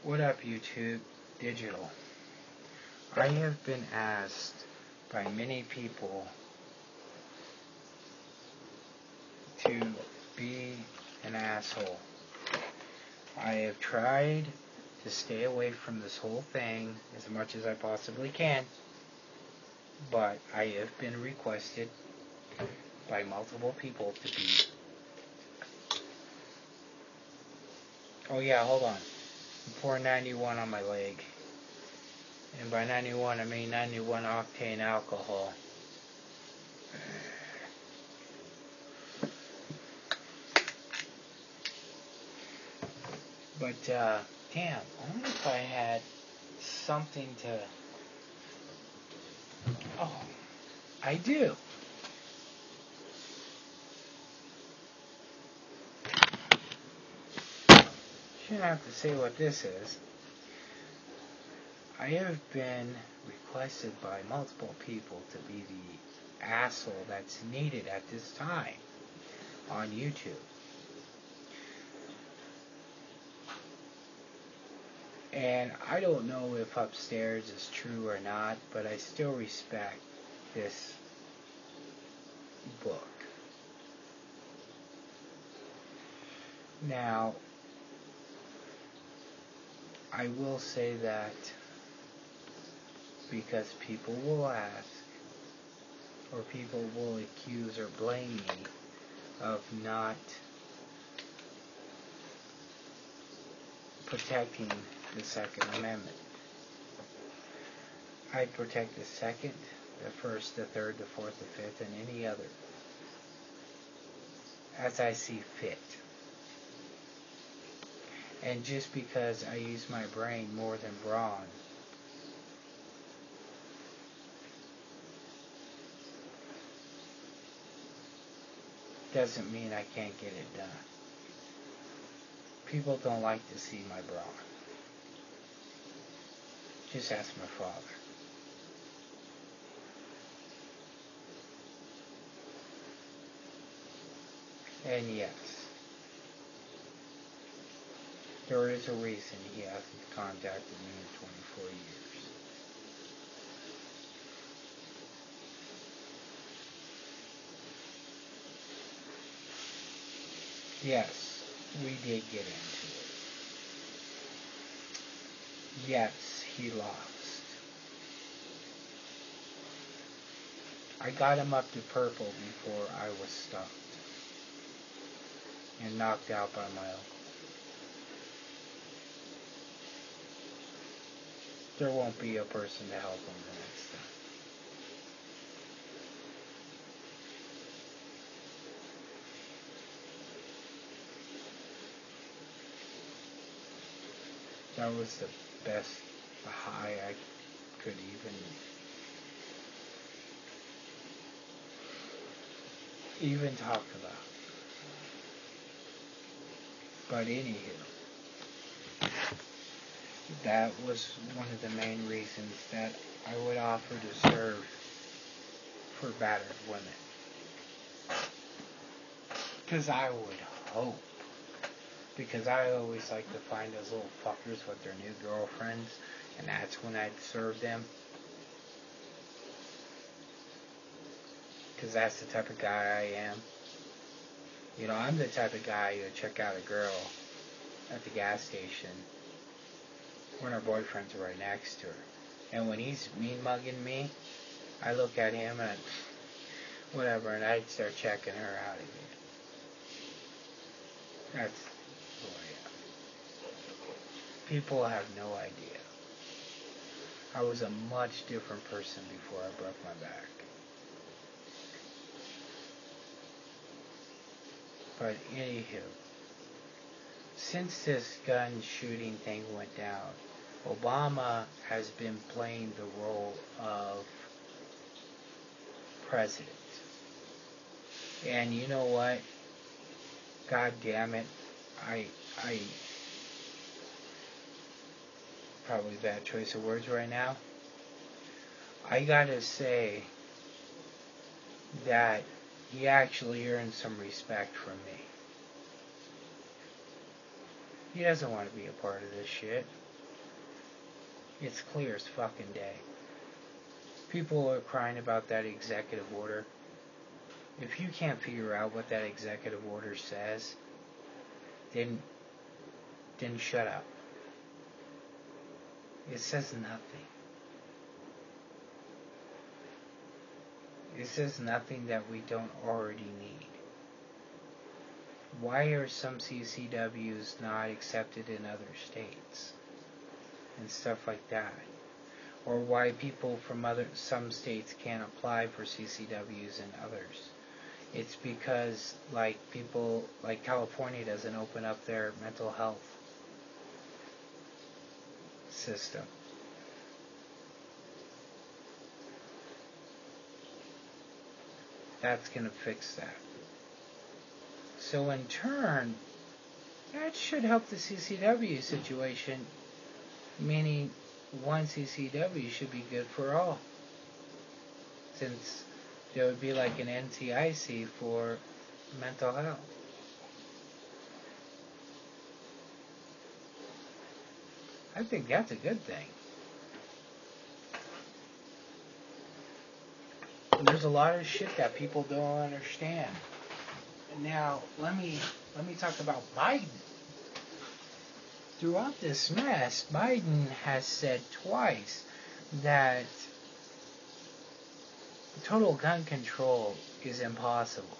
What up, YouTube Digital? I have been asked by many people to be an asshole. I have tried to stay away from this whole thing as much as I possibly can, but I have been requested by multiple people to be... Oh yeah, hold on. I'm pouring 91 on my leg. And by 91, I mean 91 octane alcohol. But, damn, only if I had something to... Oh, I do. Shouldn't have to say what this is. I have been requested by multiple people to be the asshole that's needed at this time on YouTube. And I don't know if upstairs is true or not, but I still respect this book. Now, I will say that because people will ask, or people will accuse or blame me of not protecting the Second Amendment. I protect the Second, the First, the Third, the Fourth, the Fifth, and any other as I see fit. And just because I use my brain more than brawn doesn't mean I can't get it done. People don't like to see my brawn. Just ask my father. And yes, there is a reason he hasn't contacted me in 24 years. Yes, we did get into it. Yes, he lost. I got him up to purple before I was stumped and knocked out by my uncle. There won't be a person to help him the next time. That was the best high I could even talk about. But anywho, that was one of the main reasons that I would offer to serve for battered women. Because I would hope. Because I always like to find those little fuckers with their new girlfriends, and that's when I'd serve them. Because that's the type of guy I am. You know, I'm the type of guy who would check out a girl at the gas station when her boyfriend's right next to her. And when he's mean-mugging me, I look at him and whatever, and I'd start checking her out again. That's who I am. People have no idea. I was a much different person before I broke my back. But anywho, since this gun shooting thing went down, Obama has been playing the role of president. And you know what? God damn it. I probably bad choice of words right now. I gotta say that he actually earned some respect from me. He doesn't want to be a part of this shit. It's clear as fucking day. People are crying about that executive order. If you can't figure out what that executive order says, then shut up. It says nothing. It says nothing that we don't already need. Why are some CCWs not accepted in other states? And stuff like that. Or why people from some states can't apply for CCWs and others. It's because people like California doesn't open up their mental health system. That's going to fix that. So in turn, that should help the CCW situation, meaning one CCW should be good for all. Since there would be like an NCIC for mental health. I think that's a good thing. There's a lot of shit that people don't understand. Now, let me talk about Biden. Throughout this mess, Biden has said twice that total gun control is impossible.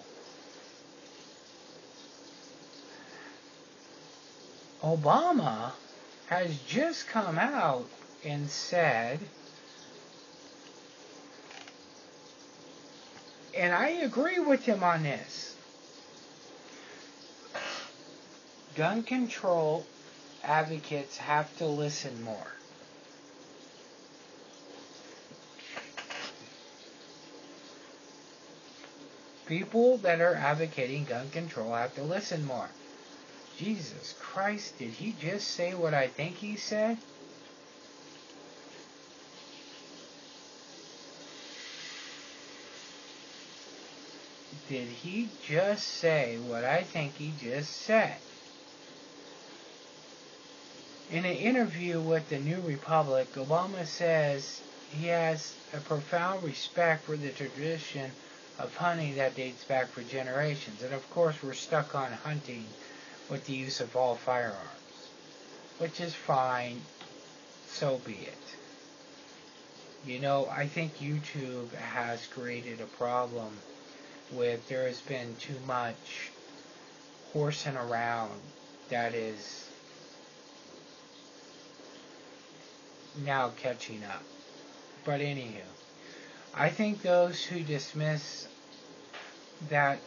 Obama has just come out and said, and I agree with him on this, gun control advocates have to listen more. People that are advocating gun control have to listen more. Jesus Christ, did he just say what I think he said? Did he just say what I think he just said? In an interview with the New Republic, Obama says he has a profound respect for the tradition of hunting that dates back for generations. And of course we're stuck on hunting with the use of all firearms, which is fine, so be it. You know, I think YouTube has created a problem with there has been too much horsing around that is now catching up. But anywho, I think those who dismiss that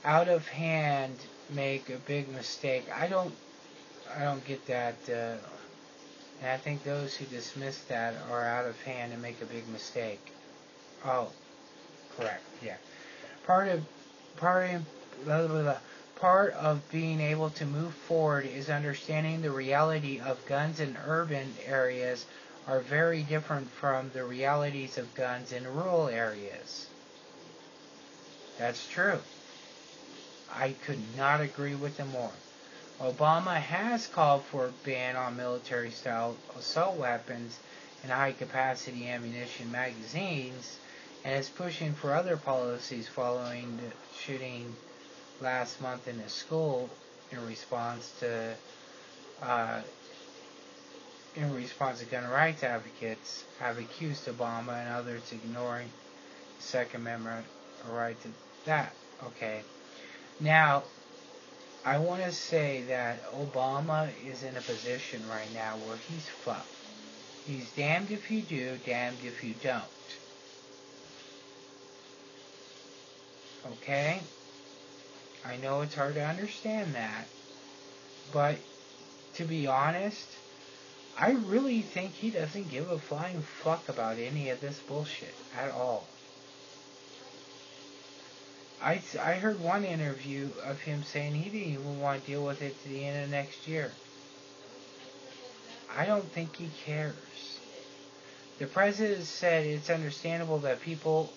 out of hand make a big mistake. I don't get that. And I think those who dismiss that are out of hand and make a big mistake. Oh, correct. Yeah. Part of being able to move forward is understanding the reality of guns in urban areas are very different from the realities of guns in rural areas. That's true. I could not agree with him more. Obama has called for a ban on military-style assault weapons and high-capacity ammunition magazines, and is pushing for other policies following the shooting last month in a school in response to gun rights advocates have accused Obama and others ignoring the Second Amendment right to that. Okay. Now, I want to say that Obama is in a position right now where he's fucked. He's damned if you do, damned if you don't. Okay? I know it's hard to understand that, but to be honest, I really think he doesn't give a flying fuck about any of this bullshit at all. I heard one interview of him saying he didn't even want to deal with it to the end of next year. I don't think he cares. The president said it's understandable that people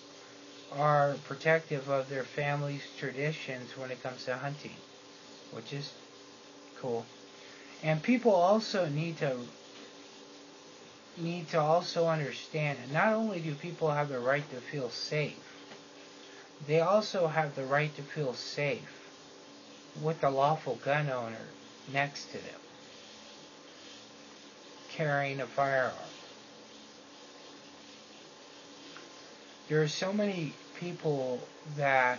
are protective of their family's traditions when it comes to hunting, which is cool. And people also need to need to also understand that not only do people have the right to feel safe, they also have the right to feel safe with a lawful gun owner next to them, carrying a firearm. There are so many people that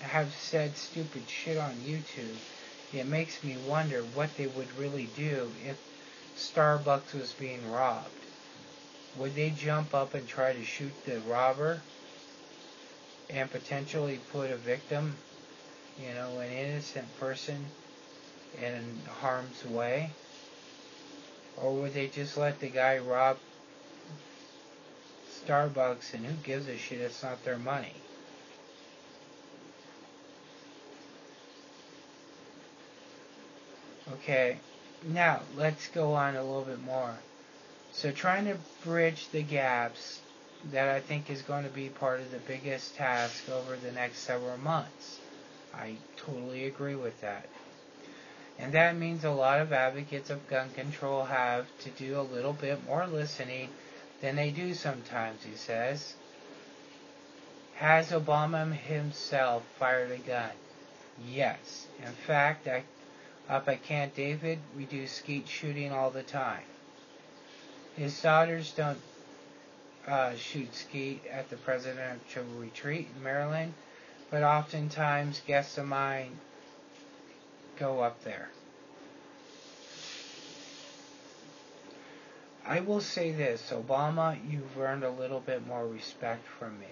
have said stupid shit on YouTube. It makes me wonder what they would really do if Starbucks was being robbed. Would they jump up and try to shoot the robber and potentially put a victim, an innocent person, in harm's way? Or would they just let the guy rob Starbucks and who gives a shit? It's not their money. Okay, now let's go on a little bit more. So trying to bridge the gaps, that I think is going to be part of the biggest task over the next several months. I totally agree with that. And that means a lot of advocates of gun control have to do a little bit more listening than they do sometimes, he says. Has Obama himself fired a gun? Yes. In fact, up at Camp David, we do skeet shooting all the time. His daughters don't shoot skeet at the presidential retreat in Maryland, but oftentimes guests of mine go up there. I will say this, Obama, you've earned a little bit more respect from me.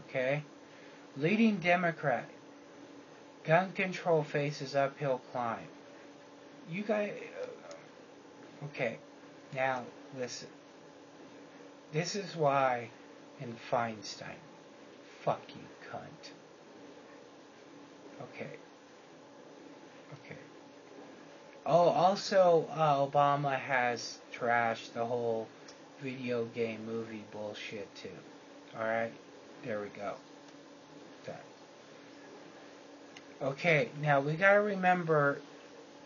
Okay? Leading Democrat, gun control faces uphill climb. You guys, okay, now listen. This is why in Feinstein, fuck you, cunt. Okay. Oh, also, Obama has trashed the whole video game movie bullshit too. Alright? There we go. That. Okay, now we gotta remember,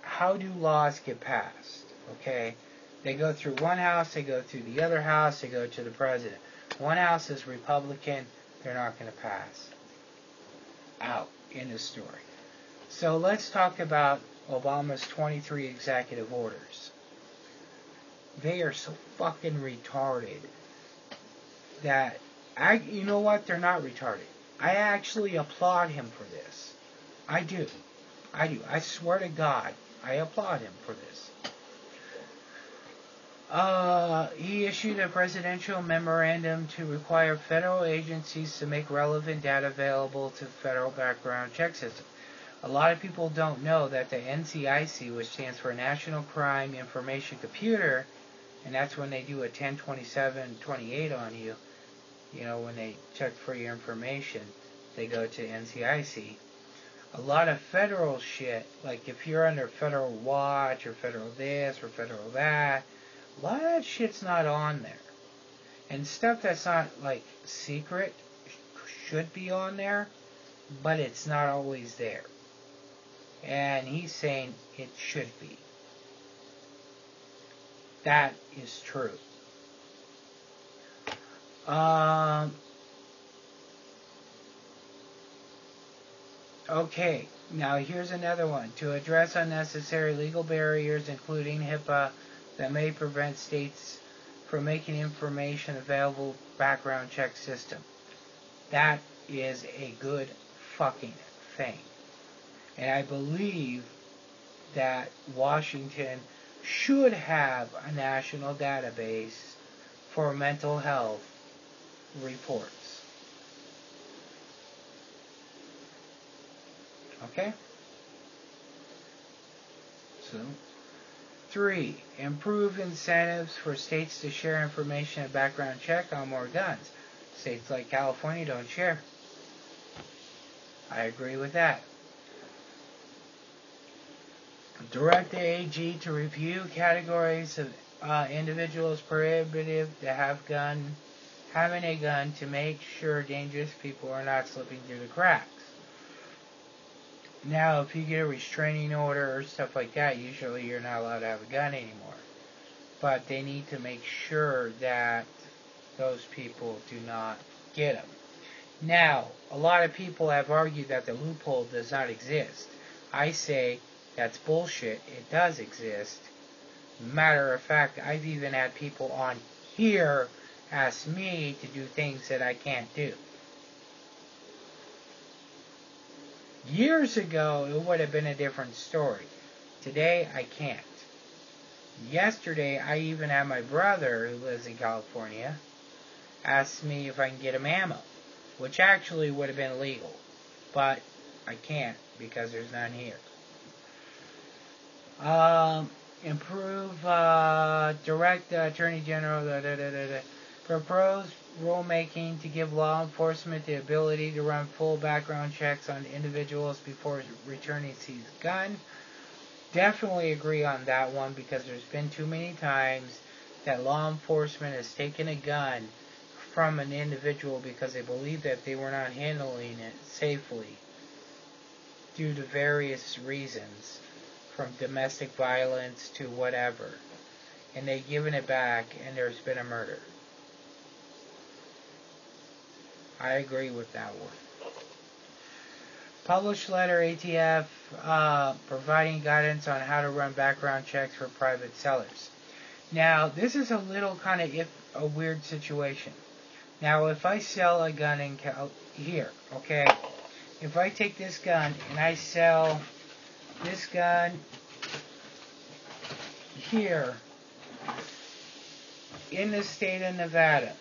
how do laws get passed? Okay? They go through one house, they go through the other house, they go to the president. One house is Republican, they're not going to pass. Out. End of story. So let's talk about Obama's 23 executive orders. They are so fucking retarded that, you know what? They're not retarded. I actually applaud him for this. I do. I swear to God, I applaud him for this. He issued a presidential memorandum to require federal agencies to make relevant data available to the federal background check system. A lot of people don't know that the NCIC, which stands for National Crime Information Computer, and that's when they do a 1027-28 on you, when they check for your information, they go to NCIC. A lot of federal shit, like if you're under federal watch or federal this or federal that, a lot of that shit's not on there. And stuff that's not, like, secret should be on there, but it's not always there. And he's saying it should be. That is true. Okay, now here's another one. To address unnecessary legal barriers, including HIPAA, that may prevent states from making information available background check system. That is a good fucking thing. And I believe that Washington should have a national database for mental health reports. Okay? So, 3. Improve incentives for states to share information and background check on more guns. States like California don't share. I agree with that. Direct the AG to review categories of individuals prohibited to having a gun to make sure dangerous people are not slipping through the cracks. Now, if you get a restraining order or stuff like that, usually you're not allowed to have a gun anymore. But they need to make sure that those people do not get them. Now, a lot of people have argued that the loophole does not exist. I say that's bullshit. It does exist. Matter of fact, I've even had people on here ask me to do things that I can't do. Years ago, it would have been a different story. Today, I can't. Yesterday, I even had my brother, who lives in California, ask me if I can get him ammo, which actually would have been legal, but I can't because there's none here. Improve, direct Attorney General, propose rulemaking to give law enforcement the ability to run full background checks on individuals before returning seized gun. Definitely agree on that one because there's been too many times that law enforcement has taken a gun from an individual because they believe that they were not handling it safely due to various reasons, from domestic violence to whatever, and they've given it back and there's been a murder. I agree with that one. Published letter ATF providing guidance on how to run background checks for private sellers. Now, this is a little kind of a weird situation. Now, if I sell a gun in here, okay, if I take this gun and I sell this gun here in the state of Nevada,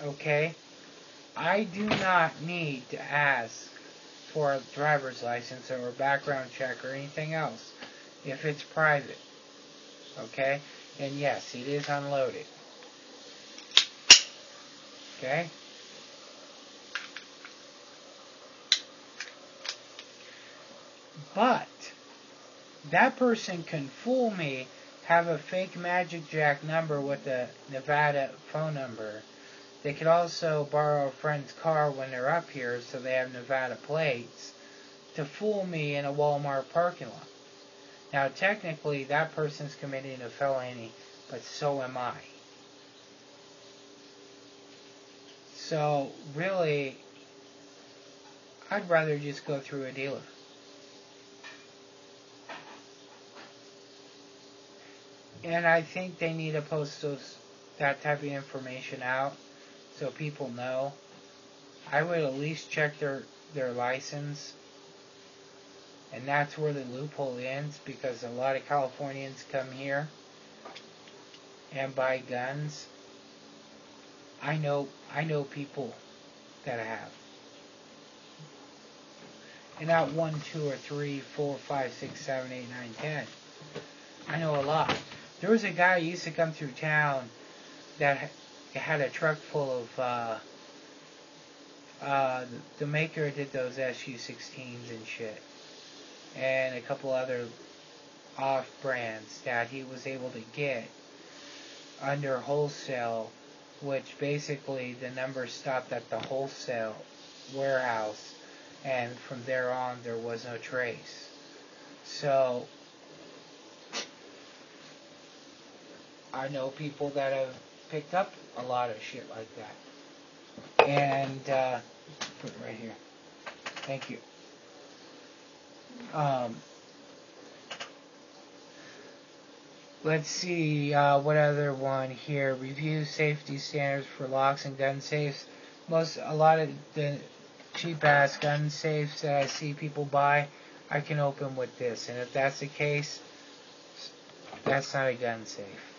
okay, I do not need to ask for a driver's license or a background check or anything else if it's private, okay? And yes, it is unloaded, okay? But that person can fool me, have a fake Magic Jack number with a Nevada phone number. They could also borrow a friend's car when they're up here so they have Nevada plates to fool me in a Walmart parking lot. Now, technically, that person's committing a felony, but so am I. So, really, I'd rather just go through a dealer. And I think they need to post that type of information out so people know. I would at least check their license. And that's where the loophole ends, because a lot of Californians come here and buy guns. I know people that have. And not 1, 2, or 3, 4, 5, 6, 7, 8, 9, 10. I know a lot. There was a guy who used to come through town that had a truck full of, the maker did those SU-16s and shit, and a couple other off-brands that he was able to get under wholesale, which basically the number stopped at the wholesale warehouse, and from there on there was no trace. So I know people that have picked up a lot of shit like that. And put it right here. Thank you. Let's see what other one here. Review safety standards for locks and gun safes. A lot of the cheap ass gun safes that I see people buy, I can open with this. And if that's the case, that's not a gun safe.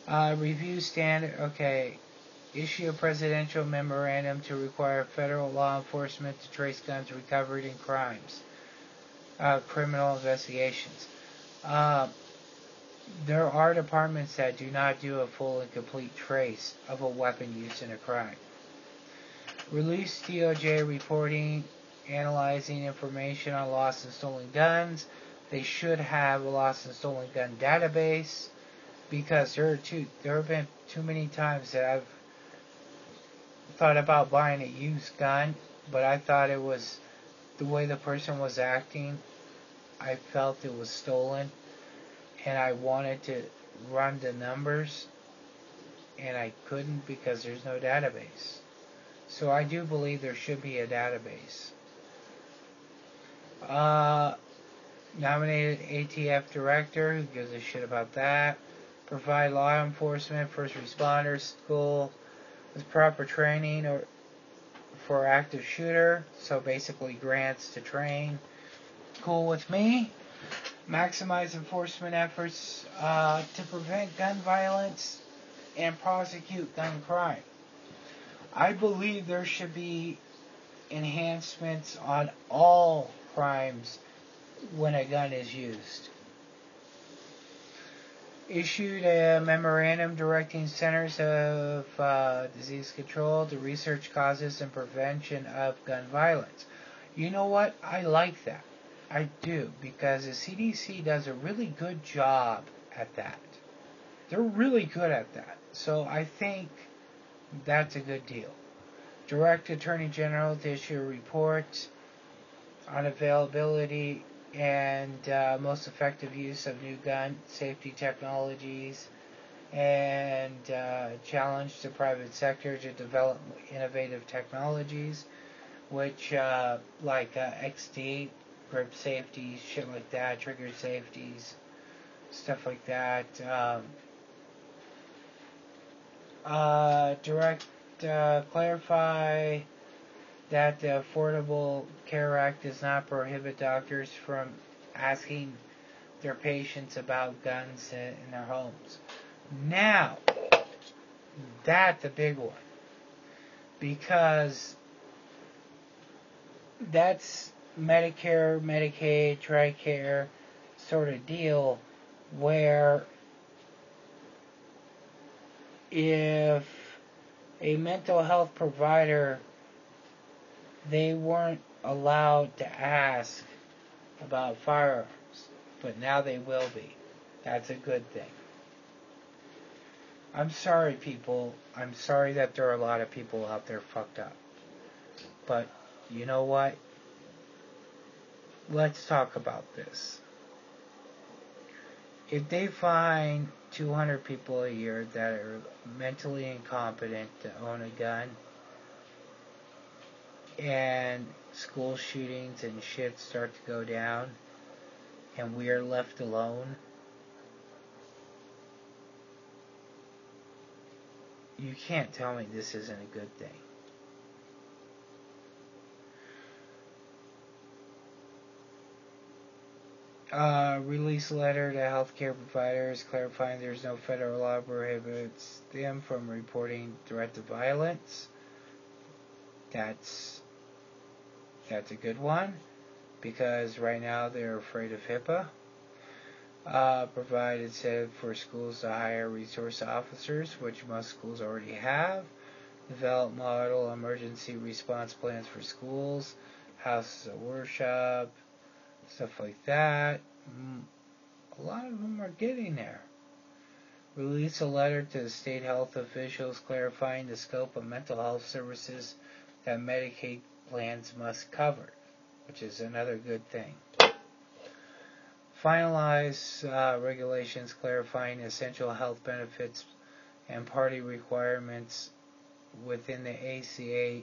Review standard. Okay. Issue a presidential memorandum to require federal law enforcement to trace guns recovered in crimes. Criminal investigations. There are departments that do not do a full and complete trace of a weapon used in a crime. Release DOJ reporting, analyzing information on lost and stolen guns. They should have a lost and stolen gun database, because there have been too many times that I've thought about buying a used gun, but I thought it was the way the person was acting, I felt it was stolen, and I wanted to run the numbers, and I couldn't because there's no database. So I do believe there should be a database. Nominated ATF director, who gives a shit about that. Provide law enforcement, first responders, school with proper training or for active shooter. So basically grants to train. Cool with me. Maximize enforcement efforts to prevent gun violence and prosecute gun crime. I believe there should be enhancements on all crimes when a gun is used. Issued a memorandum directing Centers of Disease Control to research causes and prevention of gun violence. You know what? I like that. I do, because the CDC does a really good job at that. They're really good at that. So I think that's a good deal. Direct Attorney General to issue a report on availability and most effective use of new gun safety technologies, and challenge the private sector to develop innovative technologies, which like XD, grip safety, shit like that, trigger safeties, stuff like that. Clarify that the Affordable Care Act does not prohibit doctors from asking their patients about guns in their homes. Now, that's a big one, because that's Medicare, Medicaid, TRICARE sort of deal, where if a mental health provider, they weren't allowed to ask about firearms, but now they will be. That's a good thing. I'm sorry, people. I'm sorry that there are a lot of people out there fucked up. But you know what? Let's talk about this. If they find 200 people a year that are mentally incompetent to own a gun, and school shootings and shit start to go down, and we are left alone, you can't tell me this isn't a good thing. Release letter to healthcare providers clarifying there's no federal law prohibits them from reporting threat to violence. That's a good one, because right now they're afraid of HIPAA. Provide incentive for schools to hire resource officers, which most schools already have. Develop model emergency response plans for schools, houses of worship, stuff like that. A lot of them are getting there. Release a letter to the state health officials clarifying the scope of mental health services that Medicaid plans must cover, which is another good thing. Finalize regulations clarifying essential health benefits and party requirements within the ACA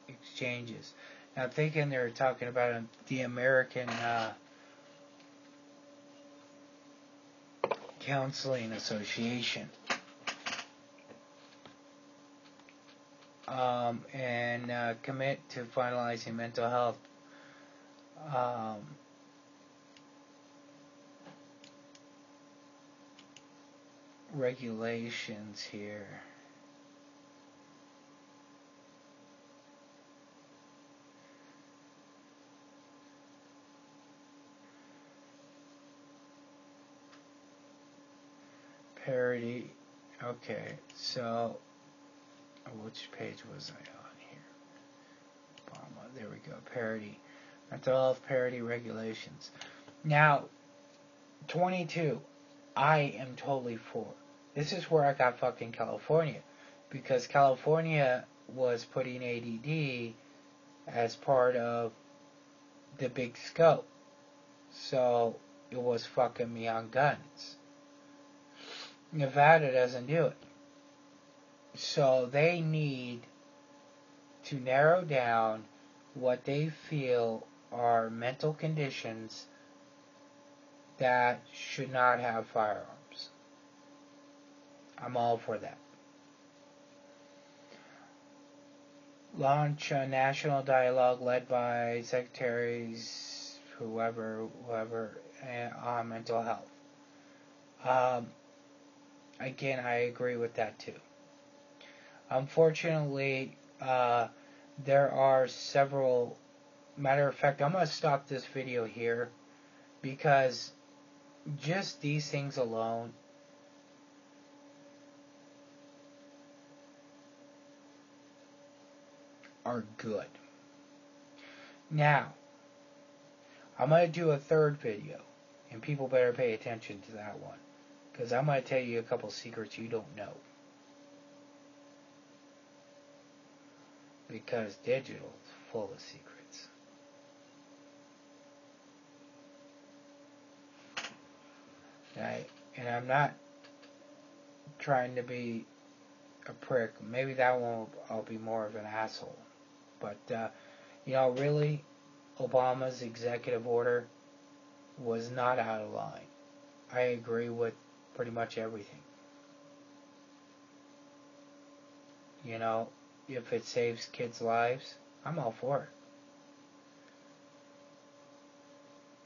exchanges. Now, thinking they're talking about the American Counseling Association, and commit to finalizing mental health regulations here. Parity. Okay, so which page was I on here? There we go. Parity. Mental health parity regulations. Now, 22. I am totally for. This is where I got fucking California, because California was putting ADD as part of the big scope. So it was fucking me on guns. Nevada doesn't do it. So they need to narrow down what they feel are mental conditions that should not have firearms. I'm all for that. Launch a national dialogue led by secretaries, whoever, on mental health. Again, I agree with that too. Unfortunately, there are several. Matter of fact, I'm going to stop this video here because just these things alone are good. Now, I'm going to do a third video, and people better pay attention to that one, because I'm going to tell you a couple secrets you don't know. Because digital is full of secrets. Right? And I'm not trying to be a prick. Maybe that one I'll be more of an asshole. But, really, Obama's executive order was not out of line. I agree with pretty much everything. If it saves kids' lives, I'm all for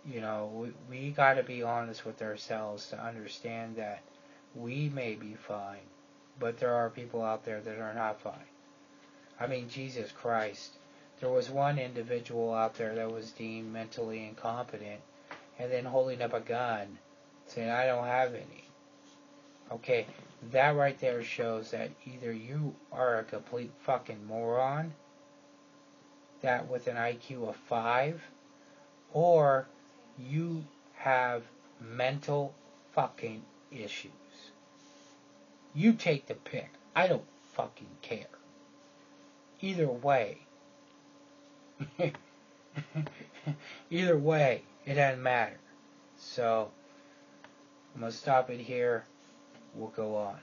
it. We got to be honest with ourselves to understand that we may be fine, but there are people out there that are not fine. I mean, Jesus Christ. There was one individual out there that was deemed mentally incompetent and then holding up a gun saying, I don't have any. Okay, that right there shows that either you are a complete fucking moron, that with an IQ of 5, or you have mental fucking issues. You take the pick. I don't fucking care. Either way. Either way, it doesn't matter. So, I'm going to stop it here. We'll go on.